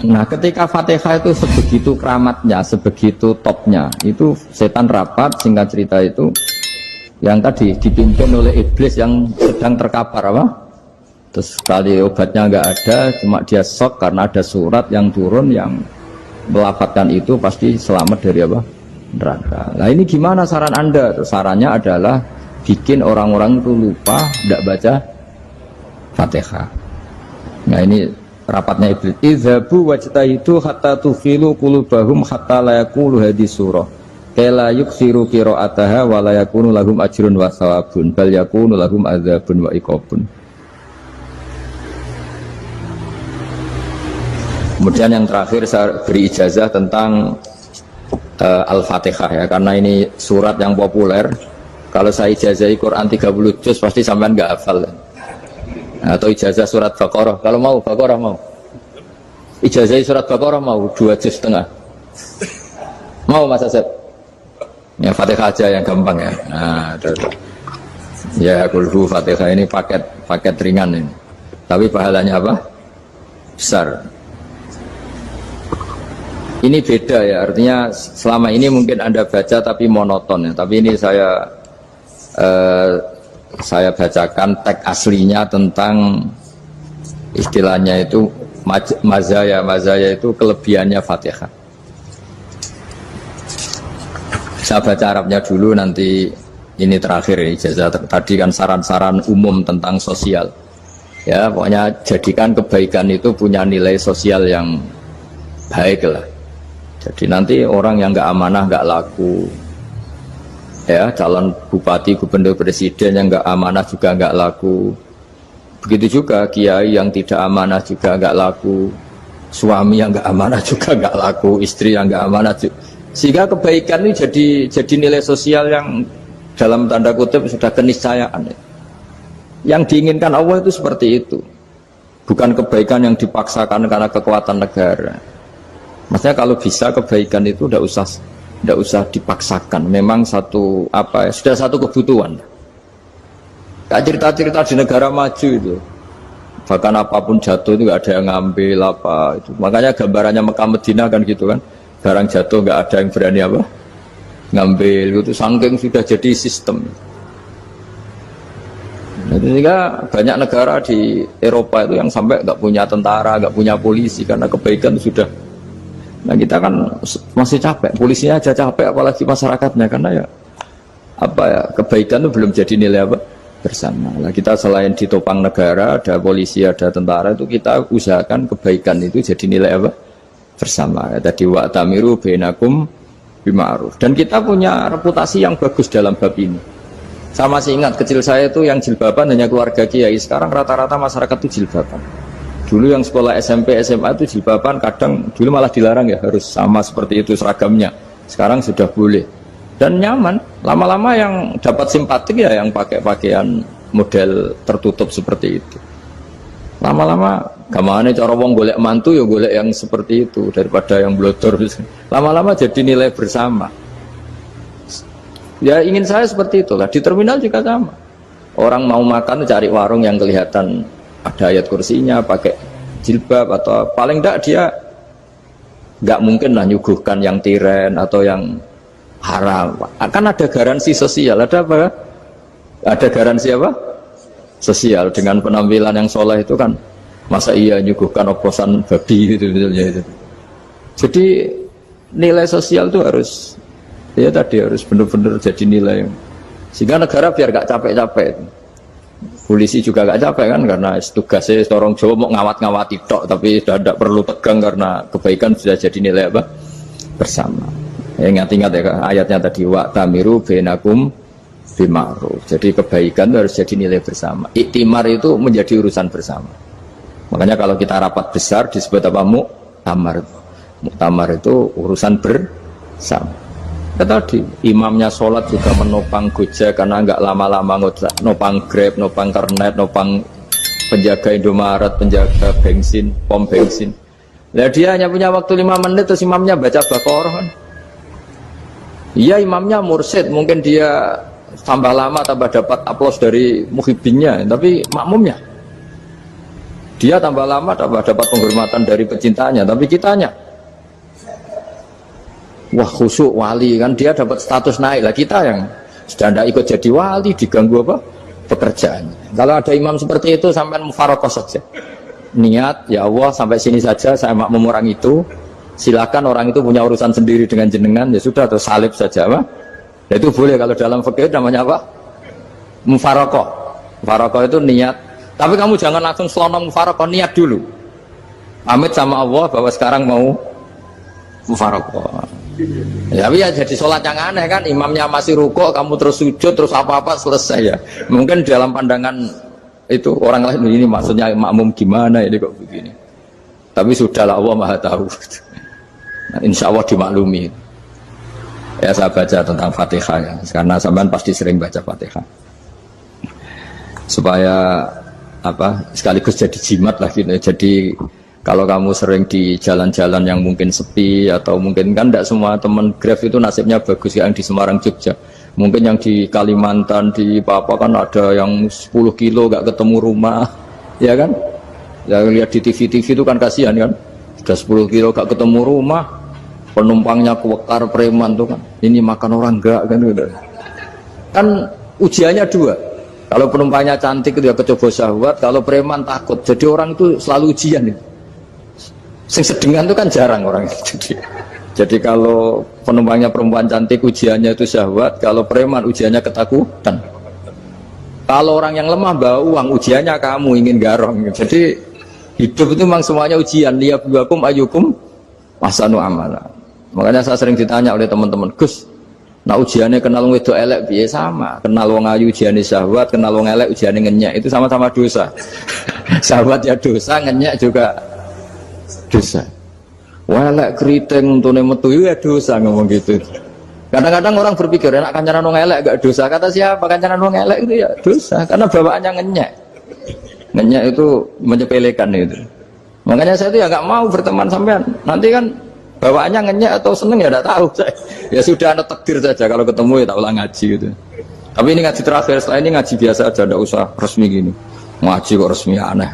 Nah, ketika Fatihah itu sebegitu keramatnya, sebegitu topnya, itu setan rapat, singkat cerita itu, yang tadi dipimpin oleh iblis yang sedang terkapar apa? Terus sekali obatnya nggak ada, cuma dia shock karena ada surat yang turun yang melafatkan itu pasti selamat dari apa? Neraka. Nah ini gimana saran Anda? Sarannya adalah bikin orang-orang itu lupa, tidak baca Fatihah. Nah ini rapatnya iblis. Idzabu wajtahidu hatta tukhilu qulubahum hatta la yaqulu hadhihi surah. Kala yuksiru qira'ataha wa la yakunu lahum ajrun wa thawabun bal yakunu lahum adzabun wa iqabun. Kemudian yang terakhir saya beri ijazah tentang Al-Fatihah ya, karena ini surat yang populer. Kalau saya ijazahi Quran 30 juz pasti sampean nggak hafal. Atau ijazah surat Baqarah, kalau mau Baqarah mau. Ijazahi surat Baqarah mau 2 juz setengah. Mau Mas Asep? Ya Fatihah aja yang gampang ya. Nah, ya kulhu Fatihah ini paket ringan ini. Tapi pahalanya apa? Besar. Ini beda ya, artinya selama ini mungkin Anda baca tapi monoton ya. Tapi ini saya bacakan teks aslinya tentang istilahnya itu mazaya itu kelebihannya Fatihah. Saya baca Arabnya dulu, nanti ini terakhir ya, ijazah tadi kan saran-saran umum tentang sosial ya, pokoknya jadikan kebaikan itu punya nilai sosial yang baik lah. Jadi nanti orang yang nggak amanah nggak laku ya, calon bupati, gubernur, presiden yang nggak amanah juga nggak laku. Begitu juga kiai yang tidak amanah juga nggak laku, suami yang nggak amanah juga nggak laku, istri yang nggak amanah juga. Sehingga kebaikan ini jadi nilai sosial yang dalam tanda kutip sudah keniscayaan. Yang diinginkan Allah itu seperti itu, bukan kebaikan yang dipaksakan karena kekuatan negara. Maksudnya kalau bisa kebaikan itu tidak usah dipaksakan. Memang satu apa ya, sudah satu kebutuhan. Kayak cerita-cerita di negara maju itu, bahkan apapun jatuh itu nggak ada yang ngambil apa itu. Makanya gambarannya Mekah Medina kan gitu kan, barang jatuh nggak ada yang berani apa ngambil itu, saking sudah jadi sistem. Nah, sehingga banyak negara di Eropa itu yang sampai nggak punya tentara, nggak punya polisi karena kebaikan sudah. Nah kita kan masih capek, polisinya aja capek, apalagi masyarakatnya, karena ya apa ya, kebaikan itu belum jadi nilai apa bersama. Nah kita selain ditopang negara, ada polisi, ada tentara, itu kita usahakan kebaikan itu jadi nilai apa bersama. Ya, tadi wa'tamiru bainakum bima'ruf. Dan kita punya reputasi yang bagus dalam bab ini. Saya masih ingat kecil saya itu yang jilbaban hanya keluarga kiai. Sekarang rata-rata masyarakat itu jilbaban. Dulu yang sekolah SMP, SMA itu jilbaban, kadang dulu malah dilarang ya, harus sama seperti itu seragamnya. Sekarang sudah boleh dan nyaman. Lama-lama yang dapat simpatik ya yang pakai pakaian model tertutup seperti itu. Lama-lama gamane cara wong golek mantu ya golek yang seperti itu daripada yang blodor. Lama-lama jadi nilai bersama. Ya ingin saya seperti itulah. Di terminal juga sama. Orang mau makan cari warung yang kelihatan ada ayat kursinya, pakai jilbab, atau paling tidak dia nggak mungkin lah nyuguhkan yang tiren atau yang haram. Akan ada garansi sosial, ada apa? Ada garansi apa? Sosial dengan penampilan yang soleh itu kan, masa iya nyuguhkan oplosan babi gitu itu. Jadi nilai sosial itu harus, ya tadi harus benar-benar jadi nilai. Sehingga negara biar nggak capek-capek. Polisi juga gak capek kan, karena tugasnya orang Jawa mau ngawat-ngawati tok, tapi sudah tidak perlu tegang karena kebaikan sudah jadi nilai apa bersama. Ya, ingat-ingat ya ayatnya tadi, wa'tamiru bainakum bima'ruf. Jadi kebaikan itu harus jadi nilai bersama. Iktimar itu menjadi urusan bersama. Makanya kalau kita rapat besar disebut apa? Muktamar. Muktamar itu urusan bersama. Tadi imamnya sholat juga menopang Gojek karena nggak lama-lama nopang Grab, nopang Kernet, nopang penjaga Indomaret, penjaga bensin, pom bensin. Nah dia hanya punya waktu 5 menit terus imamnya baca Baqarah kan. Iya imamnya mursyid, mungkin dia tambah lama tambah dapat aplaus dari muhibbinnya, tapi makmumnya Dia tambah lama dapat penghormatan dari pecintanya, tapi kitanya wah khusyuk wali kan, dia dapat status naik lah. Kita yang sudah tidak ikut jadi wali diganggu apa pekerjaannya. Kalau ada imam seperti itu sampai mufarokoh saja, niat ya Allah sampai sini saja, saya makmum orang itu, silakan orang itu punya urusan sendiri dengan jenengan, ya sudah, atau salib saja apa. Ya, itu boleh. Kalau dalam fikih namanya apa? Mufarokoh. Mufarokoh itu niat. Tapi kamu jangan langsung selonong mufarokoh, niat dulu. Pamit sama Allah bahwa sekarang mau mufarokoh. Ya, tapi ya jadi sholat yang aneh kan, imamnya masih rukuk, kamu terus sujud, terus apa-apa selesai ya. Mungkin dalam pandangan itu orang lain ini maksudnya makmum gimana ini kok begini. Tapi sudahlah, Allah Maha tahu. Nah, insya Allah dimaklumi. Ya saya baca tentang Fatihah ya, karena sampean pasti sering baca Fatihah. Supaya apa sekaligus jadi jimat lah gitu. Jadi kalau kamu sering di jalan-jalan yang mungkin sepi, atau mungkin kan tidak semua teman Grab itu nasibnya bagus yang di Semarang Jogja, mungkin yang di Kalimantan di Papua kan ada yang 10 kilo gak ketemu rumah ya kan, yang lihat di TV itu kan kasihan kan, sudah 10 kilo gak ketemu rumah, penumpangnya kewekar preman tuh kan, ini makan orang enggak kan gitu. Kan ujiannya dua. Kalau penumpangnya cantik itu ya kecoba syahwat, kalau preman takut. Jadi orang itu selalu ujian itu. Sing sedengan itu kan jarang orang itu. Jadi kalau penumpangnya perempuan cantik ujiannya itu syahwat, kalau preman ujiannya ketakutan. Kalau orang yang lemah bawa uang ujiannya kamu ingin garong. Jadi hidup itu memang semuanya ujian. Liyabluwakum ayyukum ahsanu amala. Makanya saya sering ditanya oleh teman-teman, Gus, nah ujiannya kenal wong wedok elek piye? Sama, kenal wong ayu ujiannya syahwat, kenal wong elek ujiannya ngenyek, itu sama-sama dosa. Syahwat ya dosa, ngenyek juga dosa. Elek keriting untune metu ya dosa, ngomong gitu. Kadang-kadang orang berpikir enak kancanan wong elek gak dosa. Kata siapa? Kancanan wong elek itu ya dosa, karena bawaannya ngenyek. Ngenyek itu menyepelekan itu. Makanya saya itu ya gak mau berteman sampean. Nanti kan bawaannya ngenyek atau seneng ya tidak tahu saya. Ya sudah, ada takdir saja, kalau ketemu ya tak ulang ngaji gitu. Tapi ini ngaji terakhir, setelah ini ngaji biasa aja, tidak usah resmi gini. Ngaji kok resmi aneh.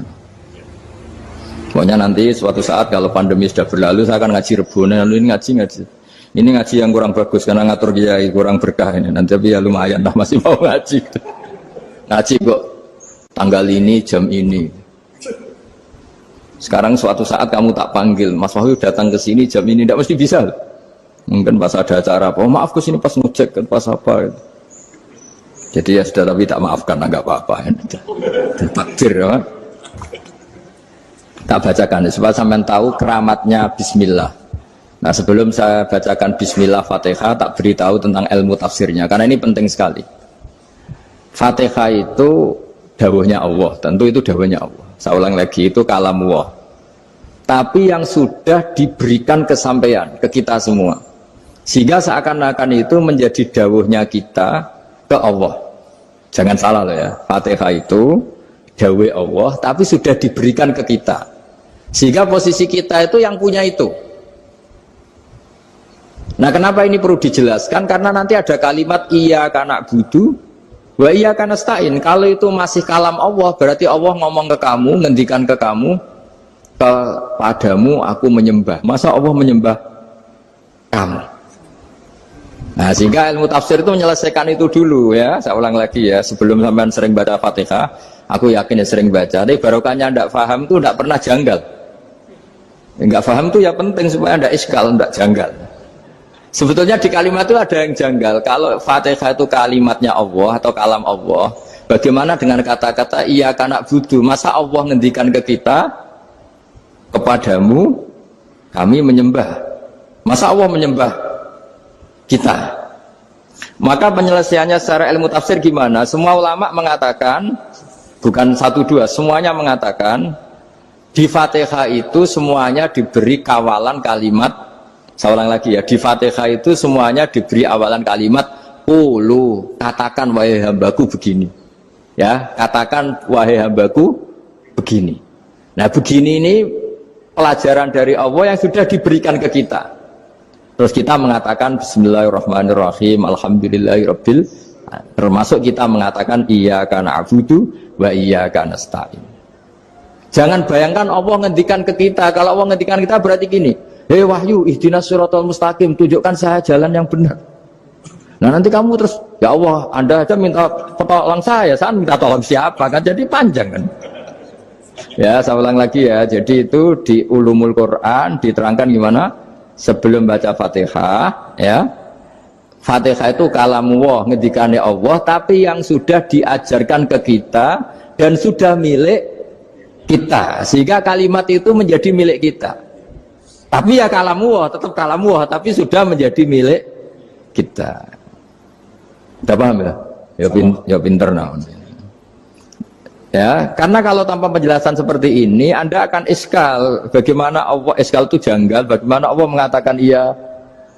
Pokoknya nanti suatu saat kalau pandemi sudah berlalu saya akan ngaji Rebone, lalu ini ngaji. Ini ngaji yang kurang bagus karena ngatur kiai kurang berkah ini. Nanti tapi ya lumayan lah, masih mau ngaji. Ngaji kok tanggal ini jam ini. Sekarang suatu saat kamu tak panggil, Mas Wahyu datang ke sini jam ini, tidak mesti bisa. Mungkin pas ada acara apa, oh, maaf ke sini pas ngecek, pas apa. Gitu. Jadi ya sudah, tapi tak maafkan, enggak apa-apa. Takdir ya. Tak bacakan supaya sampean tahu keramatnya Bismillah. Nah sebelum saya bacakan Bismillah Fatihah, tak beritahu tentang ilmu tafsirnya, karena ini penting sekali. Fatihah itu dawuhnya Allah, tentu itu dawuhnya Allah. Saya ulang lagi, itu kalamullah. Tapi yang sudah diberikan kesampaian ke kita semua, sehingga seakan-akan itu menjadi dawuhnya kita ke Allah. Jangan salah loh ya, Fatihah itu dawuh Allah, tapi sudah diberikan ke kita. Sehingga posisi kita itu yang punya itu. Nah kenapa ini perlu dijelaskan? Karena nanti ada kalimat iyyaka na'budu wa iyyaka nasta'in. Kalau itu masih kalam Allah, berarti Allah ngomong ke kamu, ngendikan ke kamu, kepadamu aku menyembah. Masa Allah menyembah kamu? Nah sehingga ilmu tafsir itu menyelesaikan itu dulu ya. Saya ulang lagi ya, sebelum sampean sering baca Fatihah, aku yakin ya sering baca. Tapi barokahnya tidak paham itu tidak pernah janggal. Enggak paham itu ya penting supaya tidak iskal, tidak janggal. Sebetulnya di kalimat itu ada yang janggal. Kalau Fatihah itu kalimatnya Allah atau kalam Allah, bagaimana dengan kata-kata iyyaka na'budu? Masa Allah ngendikan ke kita, kepadamu kami menyembah? Masa Allah menyembah kita? Maka penyelesaiannya secara ilmu tafsir gimana? Semua ulama mengatakan, bukan satu dua, semuanya mengatakan di Fatihah itu semuanya diberi kawalan kalimat. Saya ulang lagi ya, di Fatihah itu semuanya diberi awalan kalimat qulu, katakan wahai hambaku begini. Ya, katakan wahai hambaku begini. Nah, begini ini pelajaran dari Allah yang sudah diberikan ke kita. Terus kita mengatakan bismillahirrahmanirrahim, alhamdulillahirabbil, termasuk kita mengatakan iyyaka na'budu wa iyyaka nasta'in. Jangan bayangkan Allah ngendikan ke kita. Kalau Allah ngendikan kita berarti gini, hei wahyu, ihdinas siratal mustaqim, tunjukkan saya jalan yang benar. Nah nanti kamu terus, ya Allah, Anda aja minta tolong saya minta tolong siapa kan? Jadi panjang kan? Ya, saya ulang lagi ya. Jadi itu di Ulumul Quran diterangkan gimana? Sebelum baca Fatihah, ya. Fatihah itu kalamullah, ngendikane Allah, tapi yang sudah diajarkan ke kita dan sudah milik kita, sehingga kalimat itu menjadi milik kita. Tapi ya kalamullah, tetap kalamullah, tapi sudah menjadi milik kita. Udah paham ya? Ya pinter naon. Ya, karena kalau tanpa penjelasan seperti ini, Anda akan iskal. Bagaimana Allah, iskal itu janggal, bagaimana Allah mengatakan iya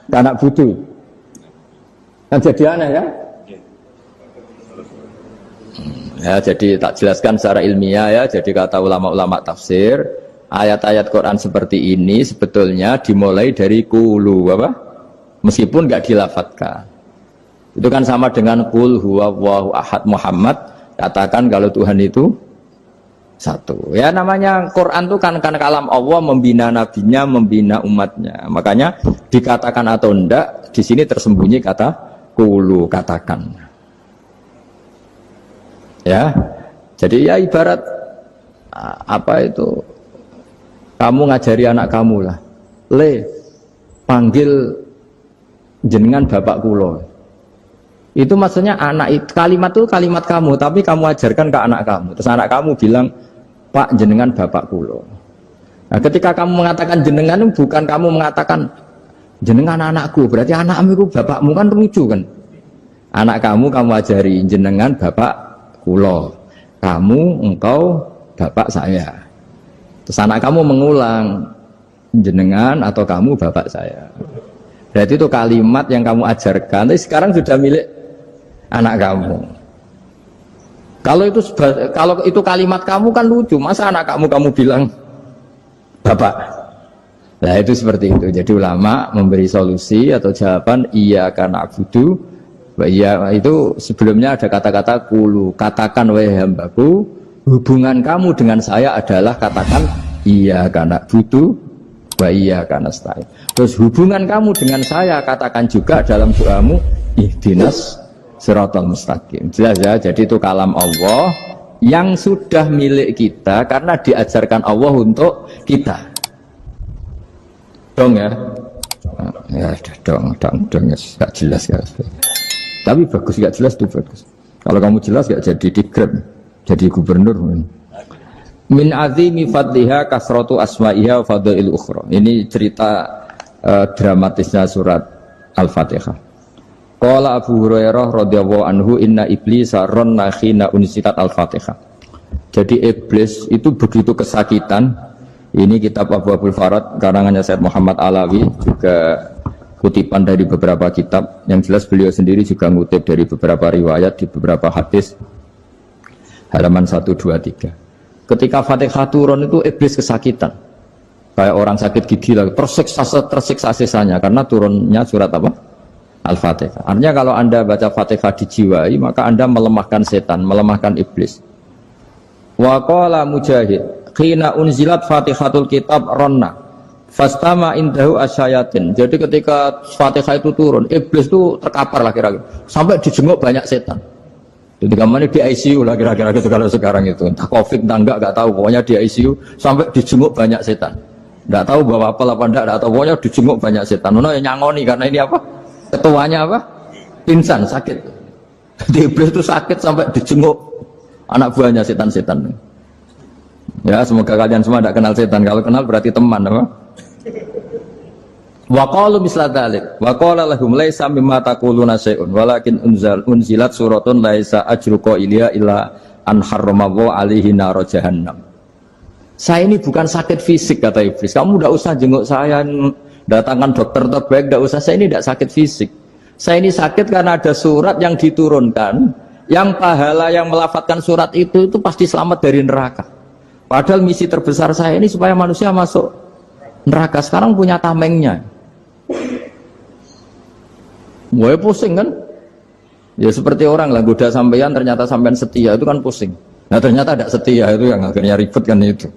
anak butuh. Kan jadi aneh ya? Ya, jadi tak jelaskan secara ilmiah ya. Jadi kata ulama-ulama tafsir, ayat-ayat Quran seperti ini sebetulnya dimulai dari qulu apa? Meskipun nggak dilafatkan. Itu kan sama dengan qul huwallahu ahad Muhammad, katakan kalau Tuhan itu satu. Ya namanya Quran itu kan kalam Allah, membina nabinya, membina umatnya. Makanya dikatakan atau enggak, di sini tersembunyi kata qulu, katakan. Ya, jadi ya ibarat apa itu, kamu ngajari anak kamu lah, panggil jenengan bapak kulo. Itu maksudnya anak itu, kalimat itu kalimat kamu, tapi kamu ajarkan ke anak kamu. Terus anak kamu bilang, Pak jenengan bapak kulo. Nah, ketika kamu mengatakan jenengan, bukan kamu mengatakan jenengan anakku, berarti anakmu itu bapakmu, kan lucu kan? Anak kamu ajari jenengan bapak kulo, kamu engkau bapak saya. Terus anak kamu mengulang, jenengan atau kamu bapak saya. Berarti itu kalimat yang kamu ajarkan, tapi sekarang sudah milik anak kamu. Kalau itu kalimat kamu kan lucu, masa anak kamu bilang bapak. Nah itu seperti itu. Jadi ulama memberi solusi atau jawaban iya karena abudu. Iya itu sebelumnya ada kata-kata qulu, katakan wahai hambaku, hubungan kamu dengan saya adalah katakan iya karena butuh wa iya karena nasta'in. Terus hubungan kamu dengan saya katakan juga dalam doamu ihdinas siratal mustaqim. Jelas ya, jadi itu kalam Allah yang sudah milik kita karena diajarkan Allah untuk kita. Dong ya. Ya dong ya, gak jelas ya. Tapi bagus, gak jelas itu bagus. Kalau kamu jelas gak jadi digrab, jadi gubernur. Min azimi fadliha kasratu asma'iha wa fadail ukhra. Ini cerita dramatisnya surat Al-Fatihah. Qala Abu Hurairah radhiyallahu anhu inna iblisa ranna khina unsitat Al-Fatihah. Jadi iblis itu begitu kesakitan. Ini kitab Abu Abul Farad karangannya Said Muhammad Alawi, juga kutipan dari beberapa kitab. Yang jelas beliau sendiri juga ngutip dari beberapa riwayat di beberapa hadis, halaman 1, 2, 3. Ketika Fatihah turun itu iblis kesakitan kayak orang sakit gigi lagi, tersiksa sisanya karena turunnya surat apa? Al-Fatihah. Artinya kalau Anda baca Fatihah dijiwai, maka Anda melemahkan setan, melemahkan iblis. Wa qala Mujahid khina unzilat Fatihatul kitab ronna fastama indahu asyayatin. Jadi ketika Fatihah itu turun, iblis itu terkapar lah kira-kira, sampai dijenguk banyak setan. Jadi kemana di ICU lah kira-kira gitu kalau sekarang itu, entah COVID entah enggak tahu, pokoknya di ICU sampai dijenguk banyak setan. Enggak tahu bawa apa enggak tahu, pokoknya dijenguk banyak setan. Ono yang nyangoni karena ini apa? Ketuanya apa? Pingsan, sakit. Jadi iblis itu sakit sampai dijenguk anak buahnya setan-setan. Ya semoga kalian semua tidak kenal setan. Kalau kenal berarti teman, apa? Wa qalu misla dzalik wa qala lahum laisa mimma taquluna syai'un walakin unzilat suratun laisa ajru qailiha illa an harrama alaihi nar jahannam. Saya ini bukan sakit fisik kata iblis. Kamu tidak usah jenguk saya, datangkan dokter terbaik, tidak usah. Saya ini tidak sakit fisik. Saya ini sakit karena ada surat yang diturunkan, yang pahala yang melafatkan surat itu pasti selamat dari neraka. Padahal misi terbesar saya ini supaya manusia masuk neraka. Sekarang punya tamengnya. Mulai pusing kan? Ya seperti orang lah, goda sampean ternyata sampean setia, itu kan pusing. Nah ternyata tidak setia, itu yang akhirnya ribet kan itu.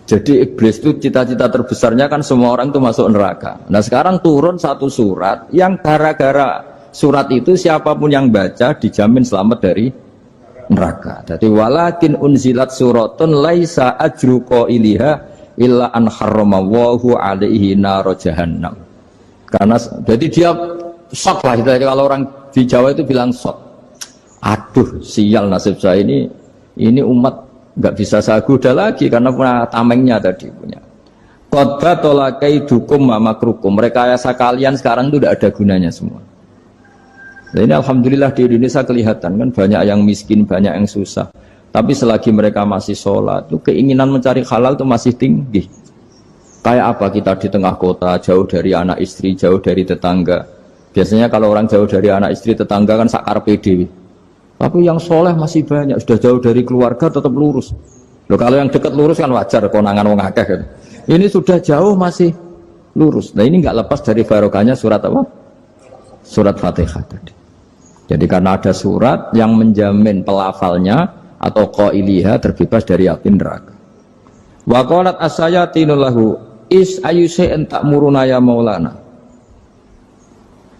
Jadi iblis itu cita-cita terbesarnya kan semua orang itu masuk neraka. Nah sekarang turun satu surat yang gara-gara surat itu siapapun yang baca dijamin selamat dari neraka. Jadi walakin unzilat suratun laisa ajru qailiha illa an harramallahu alaihi nar jahannam. Karena jadi dia shock lah, kalau orang di Jawa itu bilang shock. Aduh sial nasib saya ini umat nggak bisa saya goda lagi karena punya tamengnya tadi punya. Qadba tolakai dukum mamakrukum. Rekayasa kalian sekarang itu tidak ada gunanya semua. Nah, ini alhamdulillah di Indonesia kelihatan kan banyak yang miskin, banyak yang susah. Tapi selagi mereka masih sholat, itu keinginan mencari halal itu masih tinggi. Kayak apa kita di tengah kota, jauh dari anak istri, jauh dari tetangga. Biasanya kalau orang jauh dari anak istri, tetangga kan sakar pede. Tapi yang soleh masih banyak, sudah jauh dari keluarga tetap lurus. Loh, kalau yang dekat lurus kan wajar, konangan wong akeh kan. Ini sudah jauh masih lurus. Nah ini nggak lepas dari barokahnya surat apa? Surat Fatihah tadi. Jadi karena ada surat yang menjamin pelafalnya atau qailiha terbebas dari api neraka. Wa qalat as-sayatinu lahu is ayyusai'in ta'muruna ya maulana.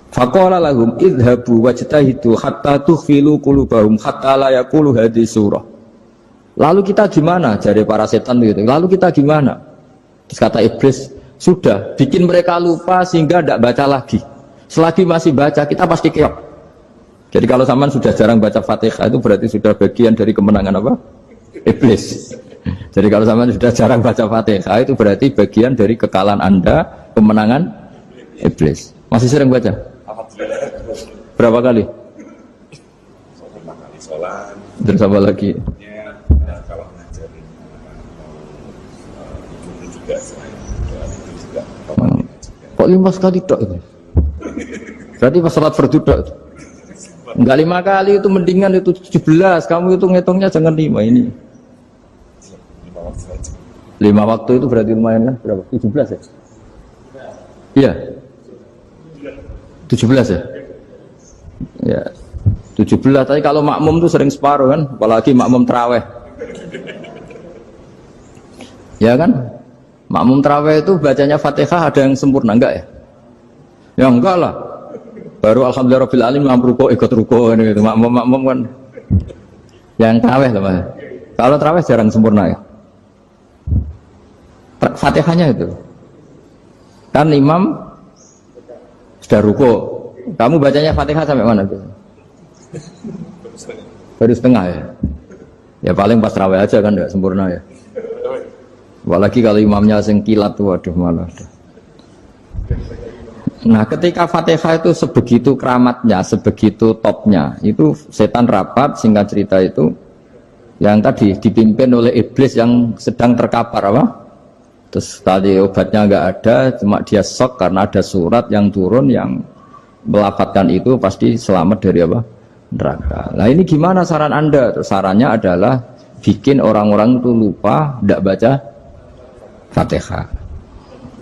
Faqala lahum idhabu wajtahidu hatta tukhfilu qulubahum hatta la yaqulu hadhihi surah. Lalu kita gimana? Jari para setan gitu. Lalu kita gimana? Terus kata iblis, sudah bikin mereka lupa sehingga tidak baca lagi. Selagi masih baca kita pasti keok. Jadi kalau sampean sudah jarang baca Fatihah itu berarti sudah bagian dari kemenangan apa? Iblis. Jadi kalau sampean sudah jarang baca Fatihah itu berarti bagian dari kekalahan Anda, kemenangan iblis. Masih sering baca? Berapa kali? Terus apa lagi? Kalau ngajarin itu juga kok 5 kali tok itu? Berarti pas salat fardu tok. Enggak 5 kali itu mendingan itu 17. Kamu itu ngitungnya jangan 5 ini. 5 waktu saja. 5 waktu itu berarti lumayan kan? Berapa? 17 ya? Iya. 17 ya? Ya. 17, tapi kalau makmum tuh sering separuh kan, apalagi makmum terawih. Ya kan? Makmum terawih itu bacanya Fatihah ada yang sempurna enggak ya? Ya enggak lah. Baru alhamdulillah rabbil alamin ruko ikut ruko gitu. Makmum kan yang terawih lah Mas. Kalau terawih jarang sempurna ya. Fatihahnya itu. Kan imam sudah ruko. Kamu bacanya Fatihah sampai mana tuh? Baru setengah ya. Ya paling pas terawih aja kan enggak sempurna ya. Apalagi kalau imamnya sing kilat tuh waduh malah. Nah ketika Fatihah itu sebegitu keramatnya, sebegitu topnya, itu setan rapat, singkat cerita itu yang tadi dipimpin oleh iblis yang sedang terkapar apa? Terus tadi obatnya nggak ada, cuma dia shock karena ada surat yang turun yang melafatkan itu pasti selamat dari apa? Neraka. Nah ini gimana saran Anda? Terus sarannya adalah bikin orang-orang itu lupa, tidak baca Fatihah.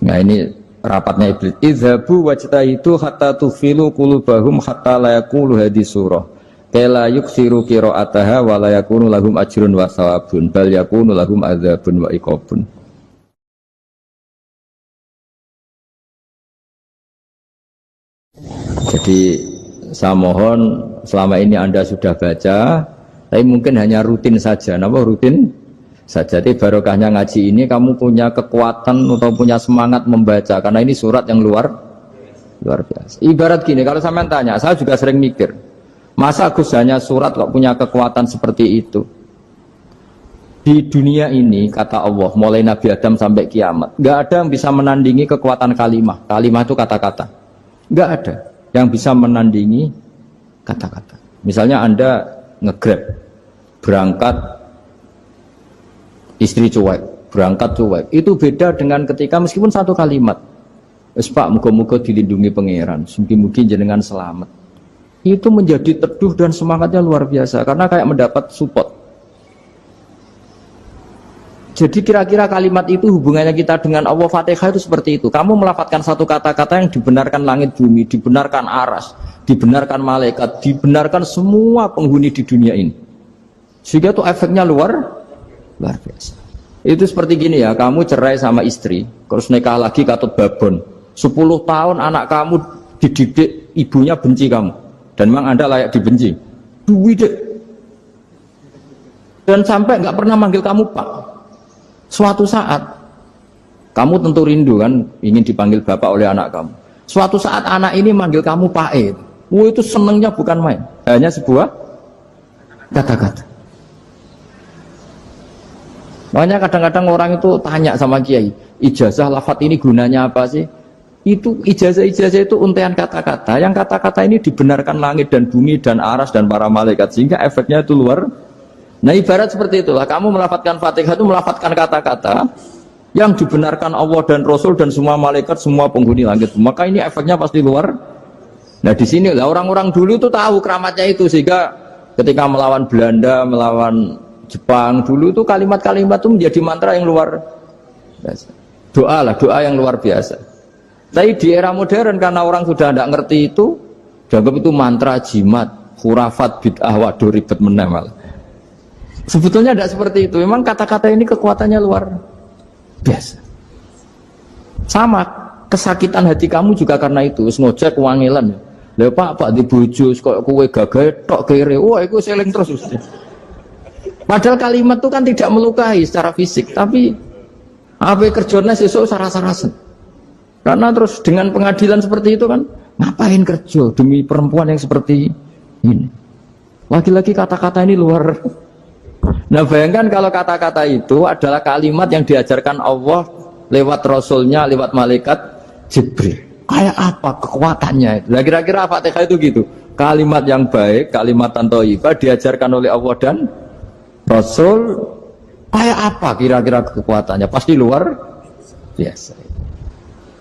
Nah ini rapatnya iblis. Idhabu wajtahidu hatta tufilu qulubahum hatta la yaqulu hadhihi surah. Kala yuksiru qira'ataha wa la yakunu lahum ajrun wa thawabun bal yakunu lahum adzabun wa iqabun. Jadi saya mohon selama ini Anda sudah baca, tapi mungkin hanya rutin saja. Napa rutin saja? Jadi barokahnya ngaji ini kamu punya kekuatan atau punya semangat membaca karena ini surat yang luar biasa. Ibarat gini, kalau sampean tanya, saya juga sering mikir, masa Gus hanya surat kok punya kekuatan seperti itu? Di dunia ini kata Allah, mulai Nabi Adam sampai kiamat, nggak ada yang bisa menandingi kekuatan kalimah. Kalimah itu kata-kata, nggak ada yang bisa menandingi kata-kata. Misalnya Anda nge-grab berangkat, istri cuek, berangkat cuek, itu beda dengan ketika meskipun satu kalimat, wes Pak, muga-muga dilindungi pangeran, mungkin jenengan selamat, itu menjadi teduh dan semangatnya luar biasa karena kayak mendapat support. Jadi kira-kira kalimat itu hubungannya kita dengan Allah. Fatihah itu seperti itu. Kamu melafadzkan satu kata-kata yang dibenarkan langit bumi, dibenarkan aras, dibenarkan malaikat, dibenarkan semua penghuni di dunia ini. Sehingga tuh efeknya luar biasa. Itu seperti gini ya, kamu cerai sama istri, terus nikah lagi katut babon. 10 tahun anak kamu dididik, ibunya benci kamu. Dan memang Anda layak dibenci. Duwidek. Dan sampai nggak pernah manggil kamu Pak. Suatu saat, kamu tentu rindu kan, ingin dipanggil Bapak oleh anak kamu. Suatu saat anak ini manggil kamu Pak E. Itu senengnya bukan main. Hanya sebuah kata-kata. Makanya kadang-kadang orang itu tanya sama kiai, ijazah lafadz ini gunanya apa sih? Itu ijazah-ijazah itu untaian kata-kata. Yang kata-kata ini dibenarkan langit dan bumi dan aras dan para malaikat, sehingga efeknya itu luar. Nah ibarat seperti itulah, kamu melafadzkan Fatihah itu melafadzkan kata-kata yang dibenarkan Allah dan Rasul dan semua malaikat, semua penghuni langit. Maka ini efeknya pasti luar. Nah di sini lah orang-orang dulu itu tahu keramatnya itu, sehingga ketika melawan Belanda, melawan Jepang dulu itu kalimat-kalimat itu menjadi mantra yang luar biasa. Doa yang luar biasa. Tapi di era modern karena orang sudah tidak ngerti itu, dianggap itu mantra, jimat, khurafat, bid'ah, waduh ribet meneh malah. Sebetulnya tidak seperti itu. Memang kata-kata ini kekuatannya luar biasa. Sama kesakitan hati kamu juga karena itu. Ngojek wangilan. Lha Pak di bojo kok kowe gagah tok kere. Wah, iku seling terus mesti. Padahal kalimat itu kan tidak melukai secara fisik, tapi apa kerjanya sesuk sarasa-rasen. Karena terus dengan pengadilan seperti itu kan, ngapain kerja demi perempuan yang seperti ini? Lagi-lagi kata-kata ini luar. Nah bayangkan kalau kata-kata itu adalah kalimat yang diajarkan Allah lewat Rasulnya, lewat malaikat Jibril. Kayak apa kekuatannya? Nah, kira-kira Fatihah itu gitu. Kalimat yang baik, kalimat thayyibah diajarkan oleh Allah dan Rasul, kayak apa kira-kira kekuatannya? Pasti luar biasa.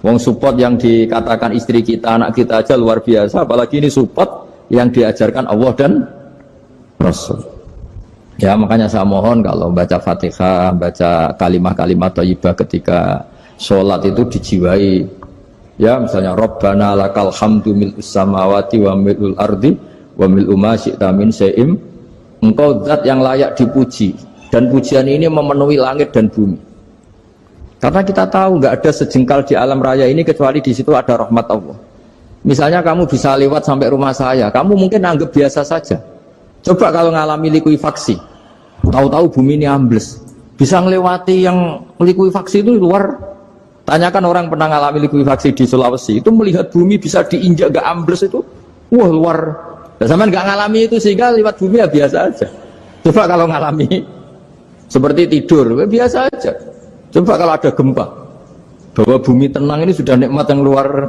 Wong support yang dikatakan istri kita, anak kita aja luar biasa, apalagi ini support yang diajarkan Allah dan Rasul. Ya makanya saya mohon kalau baca Fatihah, baca kalimat-kalimat thayyibah ketika sholat itu dijiwai. Ya misalnya Rabbana lakal hamdu mil'us samawati wa mil'ul ardi wa mil'u ma syi'ta min syai'im. Engkau zat yang layak dipuji, dan pujian ini memenuhi langit dan bumi. Karena kita tahu nggak ada sejengkal di alam raya ini kecuali di situ ada rahmat Allah. Misalnya kamu bisa lewat sampai rumah saya, kamu mungkin anggap biasa saja. Coba kalau ngalami likuifaksi, tahu-tahu bumi ini ambles, bisa ngelewati yang likuifaksi itu luar. Tanyakan orang pernah ngalami likuifaksi di Sulawesi, itu melihat bumi bisa diinjak gak ambles itu, wah luar. Dan sama nggak ngalami itu sehingga lewat bumi ya biasa aja. Coba kalau ngalami seperti tidur, ya biasa aja. Coba kalau ada gempa, bahwa bumi tenang ini sudah nikmat yang luar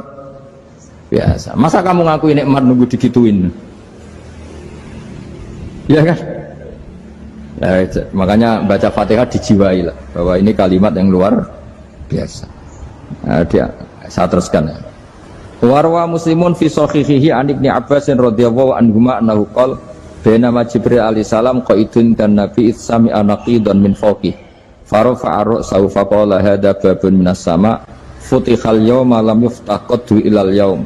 biasa. Masa kamu ngakui nikmat nunggu digituin? Ya kan? Nah, makanya baca Fatihah dijiwai lah, bahwa ini kalimat yang luar biasa. Nah, saya teruskan ya. Warwa Muslimun fi sahihihi an Ibnu Abbas radhiyallahu anhuma annahu qala bainama Jibril alaihi salam qaidun dan Nabi itsami anaqidan min fawqi farafa'a ra'sahu faqala hadza babun minas sama futihal yawma lam yuftah qaddu ilal yaum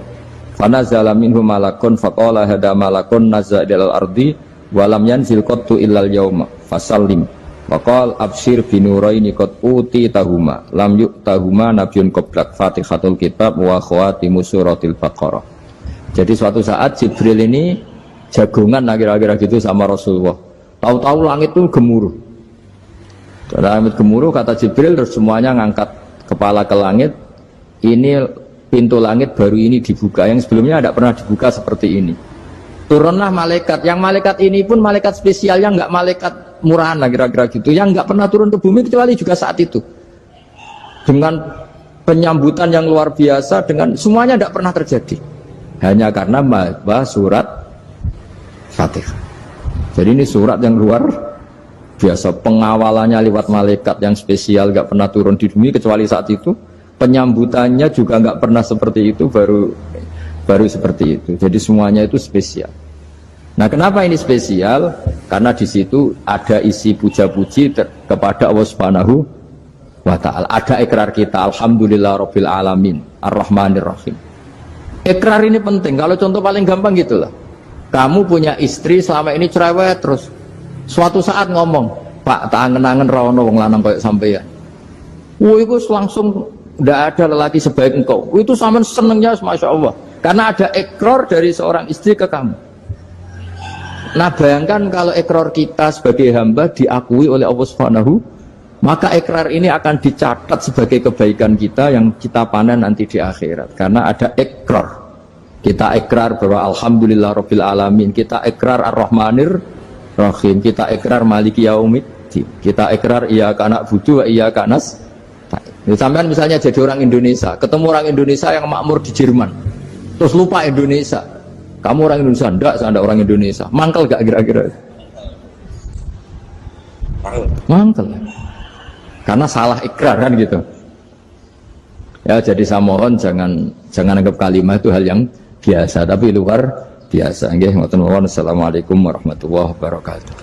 fanazala minhu malakun faqala hadza malakun nazza ilal ardi wa lam yanzil qaddu ilal yauma fasallim waqal abshir binuraini qad uti tahuma lam yu'tahuma nabiyyun qablak Fatihatul kitab wa khawatimu suratil baqarah. Jadi suatu saat Jibril ini jagongan kira-kira gitu sama Rasulullah. Tahu-tahu langit itu gemuruh. Langit gemuruh kata Jibril, terus semuanya ngangkat kepala ke langit. Ini pintu langit baru ini dibuka, yang sebelumnya tidak pernah dibuka seperti ini. Turunlah malaikat, yang malaikat ini pun malaikat spesial, yang nggak malaikat murahan lah kira-kira gitu, yang nggak pernah turun ke bumi kecuali juga saat itu, dengan penyambutan yang luar biasa, dengan semuanya tidak pernah terjadi, hanya karena bahas surat Fatihah. Jadi ini surat yang luar biasa, pengawalannya lewat malaikat yang spesial, nggak pernah turun di bumi kecuali saat itu, penyambutannya juga nggak pernah seperti itu, baru seperti itu. Jadi semuanya itu spesial. Nah, kenapa ini spesial? Karena di situ ada isi puja-puji kepada Allah Subhanahu wa ta'ala. Ada ikrar kita, alhamdulillah rabbil alamin, ar-rahmanir rahim. Ikrar ini penting. Kalau contoh paling gampang gitulah. Kamu punya istri selama ini cerewet terus. Suatu saat ngomong, Pak, tak angen-angen ra ono wong lanang koyo sampeyan. Itu langsung tidak ada lelaki sebaik engkau. Itu sampean senengnya, masya Allah. Karena ada ikrar dari seorang istri ke kamu. Nah bayangkan kalau ikrar kita sebagai hamba diakui oleh Allah Subhanahu, maka ikrar ini akan dicatat sebagai kebaikan kita yang kita panen nanti di akhirat. Karena ada ikrar. Kita ikrar bahwa Alhamdulillah Rabbil Alamin. Kita ikrar Ar-Rahmanir Rahim, kita ikrar Maliki Yaumiddin, kita ikrar iyyaka na'budu wa iyyaka nasta'in. Sampean misalnya jadi orang Indonesia, ketemu orang Indonesia yang makmur di Jerman, terus lupa Indonesia. Kamu orang Indonesia? Enggak, saya enggak orang Indonesia. Mangkel gak kira-kira? Mangkel. Karena salah ikrar kan gitu. Ya, jadi saya mohon jangan anggap kalimat itu hal yang biasa, tapi luar biasa. Nggih, ngoten mawon. Assalamualaikum warahmatullahi wabarakatuh.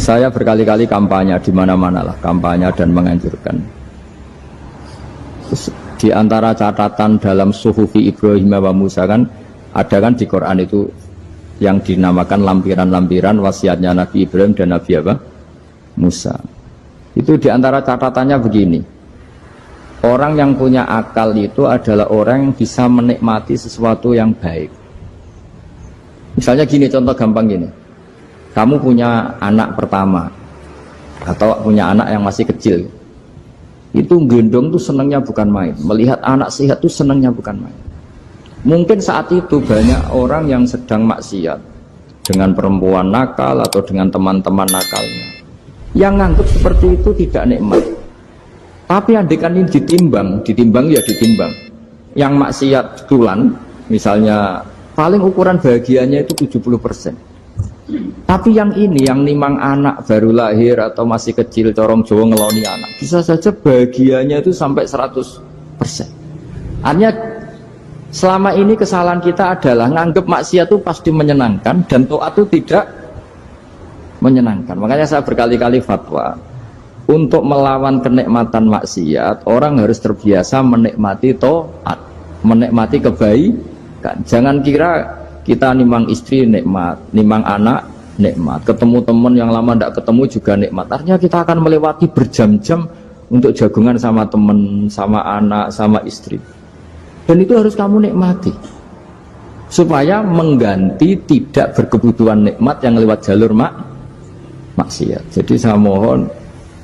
Saya berkali-kali kampanye di mana-mana lah, kampanye dan menganjurkan. Terus, di antara catatan dalam Suhufi Ibrahim wa Musa kan ada kan di Quran itu yang dinamakan lampiran-lampiran wasiatnya Nabi Ibrahim dan Nabi Musa. Itu di antara catatannya begini. Orang yang punya akal itu adalah orang yang bisa menikmati sesuatu yang baik. Misalnya gini, contoh gampang gini. Kamu punya anak pertama atau punya anak yang masih kecil. Itu gendong tuh senangnya bukan main. Melihat anak sehat tuh senangnya bukan main. Mungkin saat itu banyak orang yang sedang maksiat dengan perempuan nakal atau dengan teman-teman nakalnya. Yang nganggap seperti itu tidak nikmat. Tapi andekan ini ditimbang ya ditimbang. Yang maksiat tulan, misalnya paling ukuran bahagianya itu 70%. Tapi yang ini, yang nimang anak baru lahir atau masih kecil, corong Jawa ngeloni anak, bisa saja bahagianya itu sampai 100%. Artinya selama ini kesalahan kita adalah nganggap maksiat itu pasti menyenangkan dan taat itu tidak menyenangkan. Makanya saya berkali-kali fatwa, untuk melawan kenikmatan maksiat, orang harus terbiasa menikmati taat, menikmati kebaikan. Jangan kira kita nimang istri nikmat, nimang anak nikmat, ketemu teman yang lama tidak ketemu juga nikmat. Artinya kita akan melewati berjam-jam untuk jagungan sama teman, sama anak, sama istri. Dan itu harus kamu nikmati. Supaya mengganti tidak berkebutuhan nikmat yang lewat jalur maksiat. Jadi saya mohon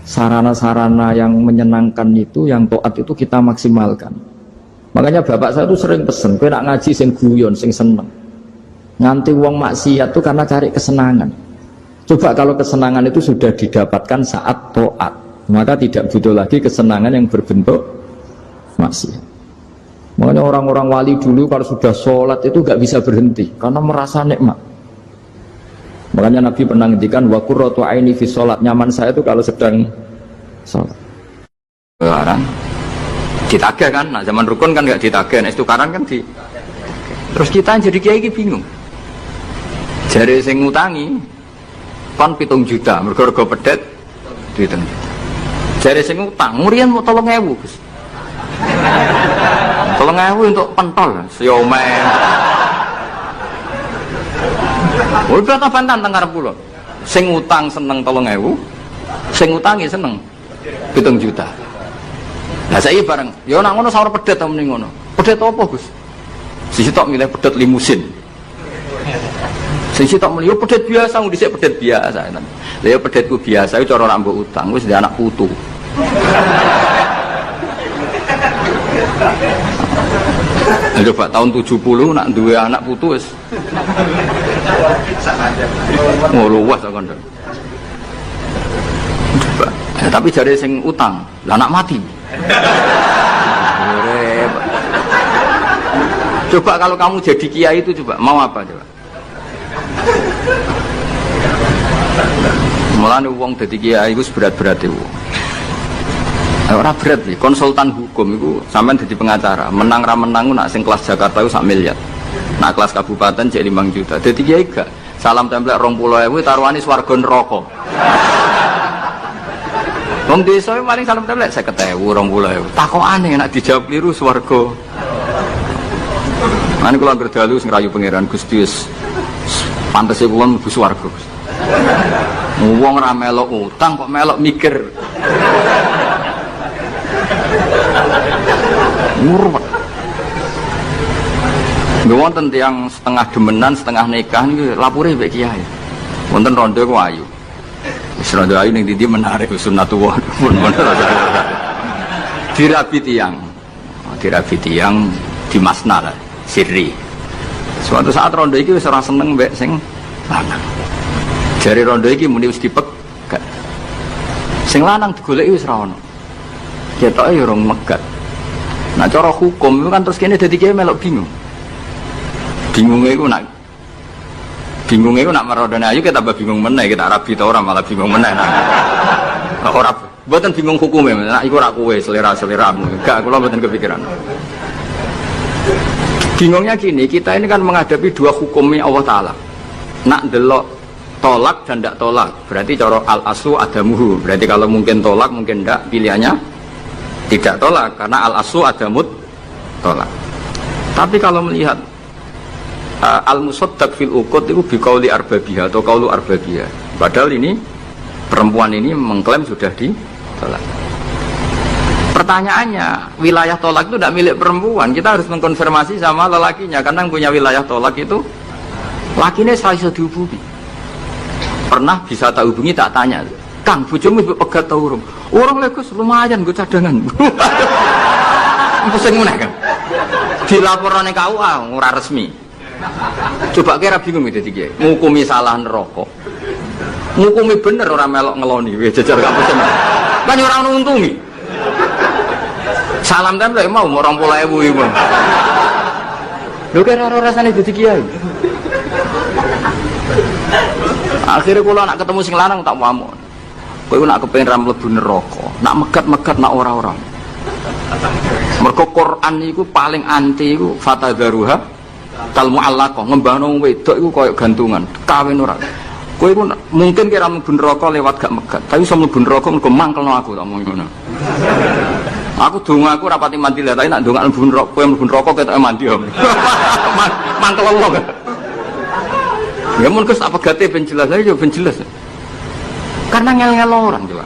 sarana-sarana yang menyenangkan itu, yang taat itu kita maksimalkan. Makanya bapak saya itu sering pesen, kowe nak ngaji sing guyon, sing seneng. Nganti wong maksiat itu karena cari kesenangan. Coba kalau kesenangan itu sudah didapatkan saat taat, maka tidak butuh lagi kesenangan yang berbentuk maksiat. Makanya orang-orang wali dulu kalau sudah sholat itu gak bisa berhenti karena merasa nikmat. Makanya Nabi pernah ngendikan wa qurratu aini fi sholat, nyaman saya itu kalau sedang sholat. Sekarang ditagih kan, nah zaman rukun kan nggak ditagih, nah istukaran kan di. Terus kita jadi kiai bingung. Jare sing ngutangi kon 7 juta, mergo pedet duit. Jare sing utang, murian mau 3.000, Gus. 3.000 untuk pentol, siomay. Udah tak bantan tengah kula. Sing utang seneng 3.000, sing utangi seneng 7 juta. Nah saya bareng, ya nak ngono sawar pedet ta mending ngono. Pedet apa, Gus? Sisi tok milih pedet limusin. Sisi tok milih pedet biasa, dhisik pedet biasa. Lah ya pedetku biasa iku cara nak mbok utang wis ndek anak putu. Coba tahun 70 nak duwe anak putu wis. Oh luas kon. Coba. Tapi jare sing utang, lah anak mati. Coba kalau kamu jadi kiai itu coba mau apa coba? Mulane wong dadi kiai iku berat-berat itu. Ora berat nih, konsultan hukum itu sampean jadi pengacara, menang ra menang nak sing kelas Jakarta itu 1 miliar. Nak kelas kabupaten jadi 5 juta. Dadi kiai gak salam template 20.000 taruhane swarga neraka. Wong desa paling salam template 50.000 20.000. Takokane nek dijawab kliru swarga. Nanti kalau berdalu ngerayu pangeran Gusti pantasnya kula mlebu swarga. Wong ora melok utang kok melok mikir. Murwet. Nggih wonten tiyang setengah demenan, setengah nikah niku lapure mbek kiai. Wonten rondo ku ayu. Wis rondo ayu ning ndi menarik sunatullah. Dirabi tiyang. Dirabi tiyang di masna lah, sirri. Suatu saat rondo iki wis ora seneng mbek sing lanang. Jare rondo iki muni wis dipegat. Sing lanang digoleki wis ra ono. Ketoke ya urung megat. Nah cara hukum itu kan terus kene dadi kiai melok bingung. Bingungnya itu nak merodona ayu kita tambah bingung meneh kita rabi ta ora malah bingung meneh nah. Ora mboten bingung hukume nak iku ora kowe selera-seleramu enggak kula mboten kepikiran. Bingungnya gini, kita ini kan menghadapi dua hukumnya Allah Ta'ala. Nak delok tolak dan tidak tolak berarti cara al-aslu adamuhu, berarti kalau mungkin tolak mungkin tidak, pilihannya tidak tolak karena al-aslu adamut tolak. Tapi kalau melihat al-musaddaq fil uqud itu biqauli arbabiyah atau qaulu arbabiyah. Padahal ini perempuan ini mengklaim sudah ditolak. Pertanyaannya, wilayah tolak itu tidak milik perempuan. Kita harus mengkonfirmasi sama lelakinya karena yang punya wilayah tolak itu lakinya saya bisa dihubungi. Pernah bisa tak hubungi tak tanya, "Kang, bojomu pegat ta urung?" "Urung lho Gus, lumayan nggo cadangan." Pusing meneh kan. Dilaporane KUA ora resmi. Coba kira bingung itu tiga. Ngukumi salah neraka. Ngukumi bener orang melok ngeloni. Jajar gak pesen. Kan orang nuntungi. Salam kan lek mau 20.000 ibu. Lho kira rasane dadi kiai. Akhirnya kula nak ketemu sing lanang tak pamuk. Kowe nak kepengin ra mlebu neraka, nak megat-megat nak ora-ora. Mergo Quran iku paling anti iku fatadzaruha kal mu'allaqah, ngembangno wedok iku koyo gantungan, kawin ora. Kowe iku mungkin kira mlebu neraka lewat gak megat, tapi iso mlebu neraka mergo mangkelno aku tak omong ngono. Aku dongaku ora pati mandi lah, tapi nak ndongak mlebu neraka, kowe mlebu neraka ketoke mandi om. Mangkel Allah. Ya mun Gus tak pegate ben jelas aja ben jelas. Karena ngel-ngel orang coba.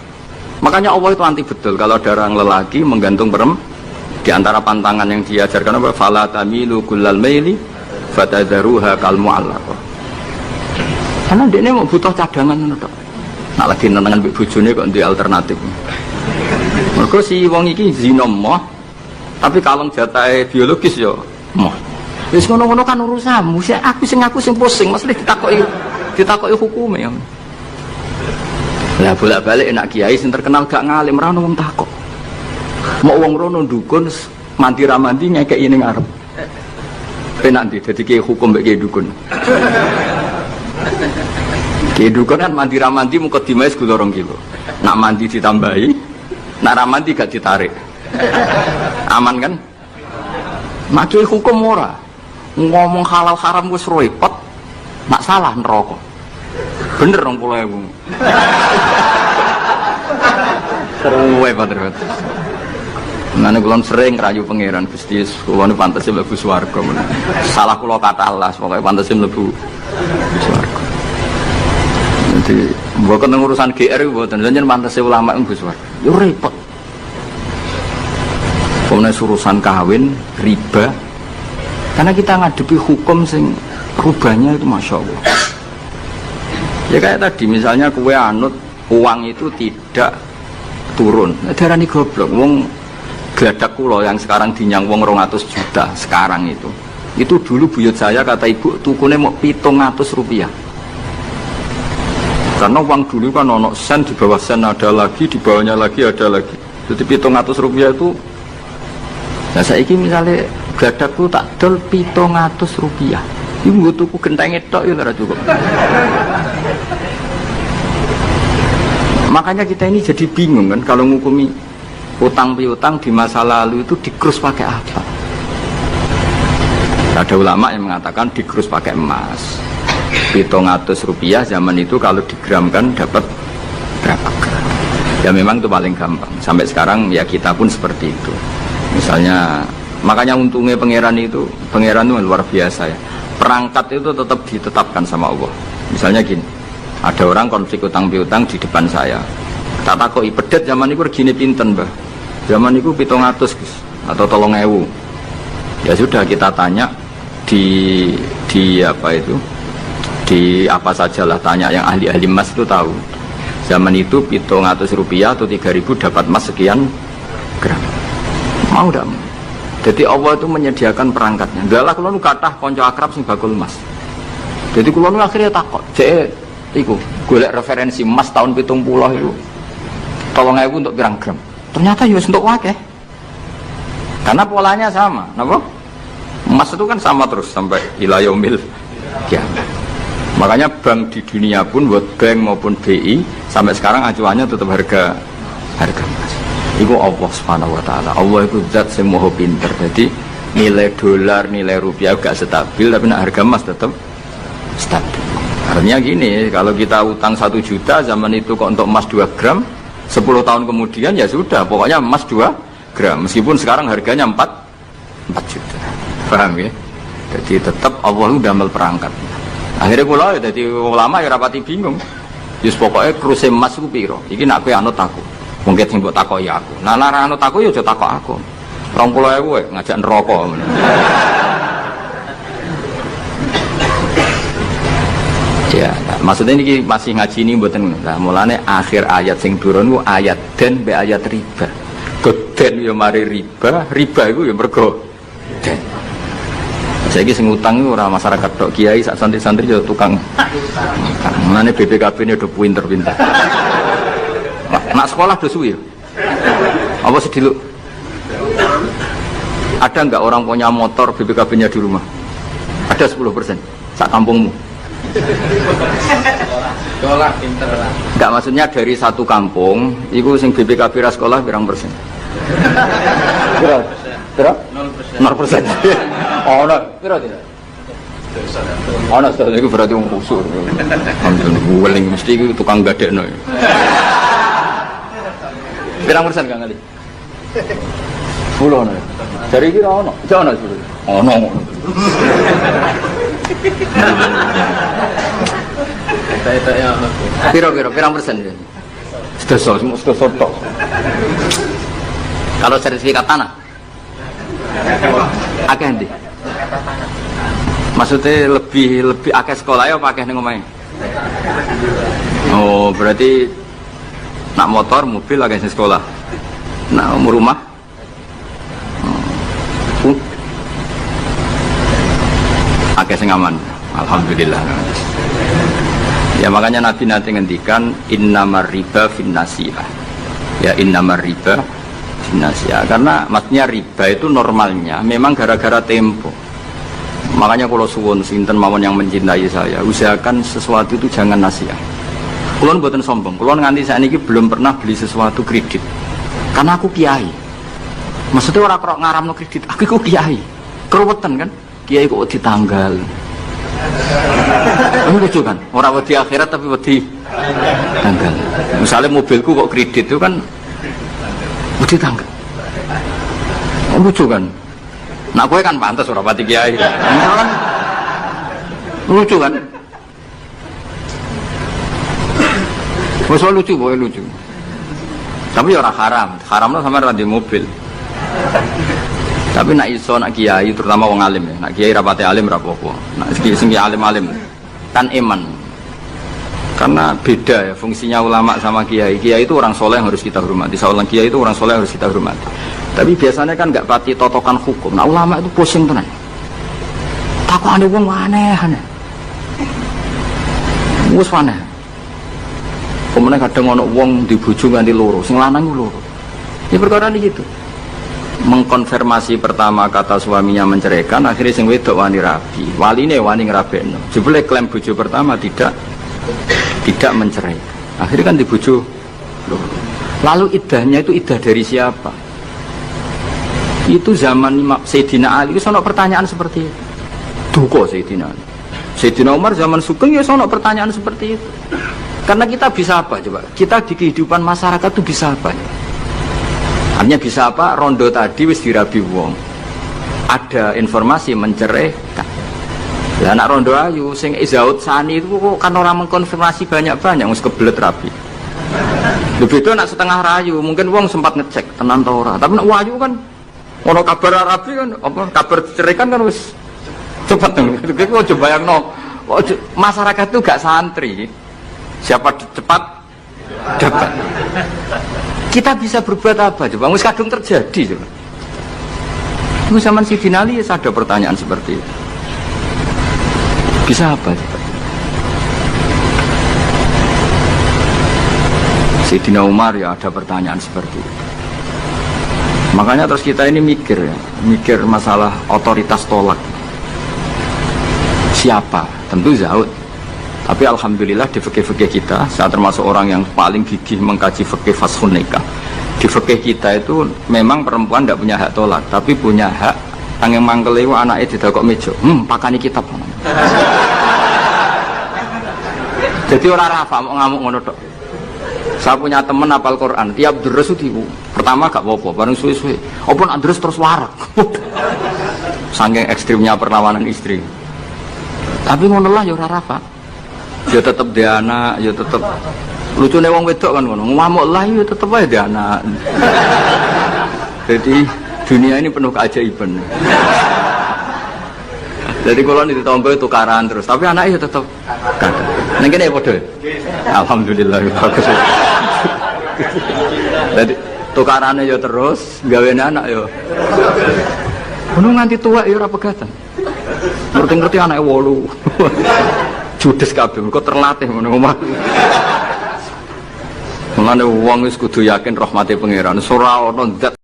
Makanya Allah itu anti betul kalau ada orang lelaki menggantung perempuan. Di antara pantangan yang diajarkan apa? Fala tamilu kullal maili fatadzaruha kal mu'allaqah. Karena dia ini mau butuh cadangan tok. Nak lagi nenengan mbek bojone kok ndek alternatif. Mergo si wong iki zina moh, tapi kalong jatahe biologis ya moh. Wis ngono-ngono kan urusanmu. Aku sing pusing, mesti ditakoki hukume ya. Lah bolak-balik enak kiai sing terkenal gak ngalim ra ono wong takok. Mau wong rono dukun mandi ra mandi ngekeki ning arep. Penak ndi dadi kiai hukum mbek kiai dukun. Kiai dukun kan mandi ra mandi mukadimah segala 2 kilo. Nak mandi ditambahi, nak ra mandi gak ditarik. Aman kan? Nak kiai hukum ora. Ngomong halal haram wis repot. Nak salah neraka. Bener 20.000. Seruwe padahal. Nane kula sering rayu pangeran Gusti kula niku pantese mlebu swarga. Salah kula kata Allah, pokoke pantese mlebu swarga. Jadi mboten urusan GR mboten, jenengan pantese ulama mlebu swarga. Yo repot. Pokoknya urusan kawin, riba. Karena kita ngadepi hukum sing rubahnya itu Masya Allah. Ya kayak tadi misalnya kue anut uang itu tidak turun. Darani goblok wong gladak kula yang sekarang dinyang wong 200 juta sekarang itu dulu buyut saya kata ibu tukune mau 700 rupiah karena uang dulu kan ono sen di bawah sen ada lagi di bawahnya lagi ada lagi jadi 700 rupiah itu nah saiki misalnya gladakku tak dol 700 rupiah ibu tuku genteng tok ya ora cukup. Makanya kita ini jadi bingung kan kalau ngukumi utang piutang di masa lalu itu dikrus pakai apa? Ada ulama yang mengatakan dikrus pakai emas. 700 rupiah zaman itu kalau digramkan dapat berapa gram? Ya memang itu paling gampang. Sampai sekarang ya kita pun seperti itu. Misalnya Makanya untungnya pangeran itu luar biasa ya. Perangkat itu tetap ditetapkan sama Allah. Misalnya gini, ada orang konflik utang piutang di depan saya. Tak takoki pedet zaman itu regine pinten, Mbah? Zaman itu 700 Gus atau 3000. Ya sudah kita tanya di apa itu? Di apa sajalah tanya yang ahli-ahli emas itu tahu. Zaman itu 700 rupiah atau 3000 dapat emas sekian gram. Mau tidak? Jadi Allah itu menyediakan perangkatnya. Galah kalau nu kathah kanca akrab sing bakul emas. Jadi kalau nu akhirnya takut, cek iku golek referensi emas tahun 70 itu 3000 untuk pirang gram. Ternyata ya untuk wakeh. Karena polanya sama, napa? Emas itu kan sama terus sampai ila yaumil kiamat. Makanya bank di dunia pun, World Bank maupun BI sampai sekarang acuannya tetap harga emas. Itu Allah Subhanahu wa taala. Allah itu zat sing maha pinter. Jadi nilai dolar, nilai rupiah gak stabil, tapi nak harga emas tetap stabil. Artinya gini, kalau kita utang 1 juta zaman itu kok untuk emas 2 gram, 10 tahun kemudian ya sudah, pokoknya emas 2 gram. Meskipun sekarang harganya 4 juta. Paham ya? Jadi tetap Allah itu damel perangkat. Akhirnya kula ya dadi ulama ya rapati bingung. Yus pokoknya kruse emas ku piro? Iki nak kowe anut aku. Mungkin sing mbok takoki aku. Nah nek anut aku ya aja takok aku. 20.000 ngajak neraka. Ya, maksudnya ini masih ngaji ini mboten. Nah, mulane akhir ayat sing turun ku ayat den be ayat riba. Geden ya mari riba iku ya mergo den. Saiki sing utang ora masyarakat tok, kiai sak santri-santri yo tukang. Mulane BPKB ini udah pinter-pinter. Nak sekolah do suwi ya. Apa sediluk? Ada enggak orang punya motor BPKB-nya di rumah? Ada 10% sak kampungmu. Sekolah pinter lah. Enggak, maksudnya dari satu kampung iku sing BPKB ra sekolah pirang persen? Pira? 0%. 0%. Oh, no. Pira tidak? Oh, no, itu berarti wong kusur. Alhamdulillah, weling mesti iku tukang gadekno. Pirang persen Kang Ali? 10 ono. Dari iki ra ono. Ja ono 10. Ono. Saya ono. Pirang persen ya? Sedoso tok. Kalau sertifikat tanah? Akeh ndi? Maksudnya lebih akeh sekolah ya apa akeh ning omahe? Oh, berarti nak motor, mobil akeh sing sekolah. Nak rumah? Akeh sing aman. Alhamdulillah. Ya makanya Nabi nanti ngendikan innamar riba finnasiyah. Ya innamar riba finnasiyah. Karena maksudnya riba itu normalnya memang gara-gara tempo. Makanya kalau suwun sinten mawon yang mencintai saya, usahakan sesuatu itu jangan nasiah. Kulon mboten sombong. Kulon nganti saat ini belum pernah beli sesuatu kredit. Karena aku kiai. Maksudnya orang kerok ngaramno kredit. Aku kiai. Keruwetan kan? Kiai kok ditanggal. Ini lucu kan? Orang wedi akhirat tapi wedi tanggal. Misalnya mobilku kok kredit itu kan wedi tanggal. Lucu kan? Nah gue kan pantas orang pati kiai. Kan? Lucu kan? Masalah lucu, boleh lucu. Tapi orang haram. Haramnya sama orang di mobil. Tapi nak iso nak kiai terutama wong alim ya. Nak kiai rapati alim rapopo. Nak sing alim-alim kan iman. Karena beda ya fungsinya ulama sama kiai. Kiai itu orang soleh yang harus kita hormati. Seorang kiai itu orang soleh yang harus kita hormati. Tapi biasanya kan nggak pati totokan hukum. Nah ulama itu pusing tenan. Takut ada wong aneh-aneh. Wes aneh. Kemudian kadang ono wong dibojo nganti loro, sing lanang ku loro. Ya perkara ini gitu. Mengkonfirmasi pertama kata suaminya menceraikan, akhirnya sing wedok wani rabi. Waline wani ngrabekno. Jebule klaim bojo pertama tidak mencerai. Akhirnya kan dibojo loro. Lalu iddahnya itu iddah dari siapa? Itu zaman Sayyidina Ali itu sono pertanyaan seperti itu. Duka Sayyidina Ali. Sayyidina Umar zaman Sugeng ya sono pertanyaan seperti itu. Karena kita bisa apa coba? Kita di kehidupan masyarakat itu bisa apa? Hanya bisa apa? Rondo tadi wis dirabi wong. ada informasi menceraikan. Lah anak rondo ayu sing Izaud Sani itu kok kan orang mengkonfirmasi banyak-banyak wis kebelet rapi. Lebih itu anak setengah rayu, mungkin wong sempat ngecek tenan ta ora. Tapi nek wayu kan ono kabar rapi kan apa kabar cerai kan wis cepet dong. Kok coba bayangno masyarakat itu gak santri. Siapa cepat dapat. Kita bisa berbuat apa coba? Wis kadung terjadi coba. Itu zaman Sidin Ali ada pertanyaan seperti itu. Bisa apa coba? Sayyidina Umar ya ada pertanyaan seperti itu. Makanya terus kita ini mikir ya, mikir masalah otoritas tolak. Siapa? Tentu Zaud. Tapi alhamdulillah di fikih-fikih kita, saya termasuk orang yang paling gigih mengkaji fikih fashun nikah. Di fikih kita itu memang perempuan tidak punya hak tolak, tapi punya hak yang mangkelewu anaknya tidak kok mejo. Pakani kitab. Jadi orang rafa mau ngamuk ngono tok. Saya punya teman hafal Quran, tiap deres itu pertama gak apa-apa, bareng suwe-suwe. Apa nak deres terus warak. Saking ekstrimnya perlawanan istri. Tapi ngono lah ya ora rafa. Ya tetep dia anak, ya tetep lucune wong wedok kan ngono. Ngamuk lah ya tetep ae dia anak. Jadi dunia ini penuh keajaiban. Jadi kalau di tombo tukaran terus, tapi anaknya ya tetap kan. Neng kene padha. Alhamdulillah bagus. Jadi tukarannya ya terus, gawe anak ya. Ngono nganti tua ya ora pegatan. Ngerti-ngerti anake 8. Judes kabeh kok terlatih ngono omah. Mulane wong wis kudu yakin rahmate pangeran. Ora ono zat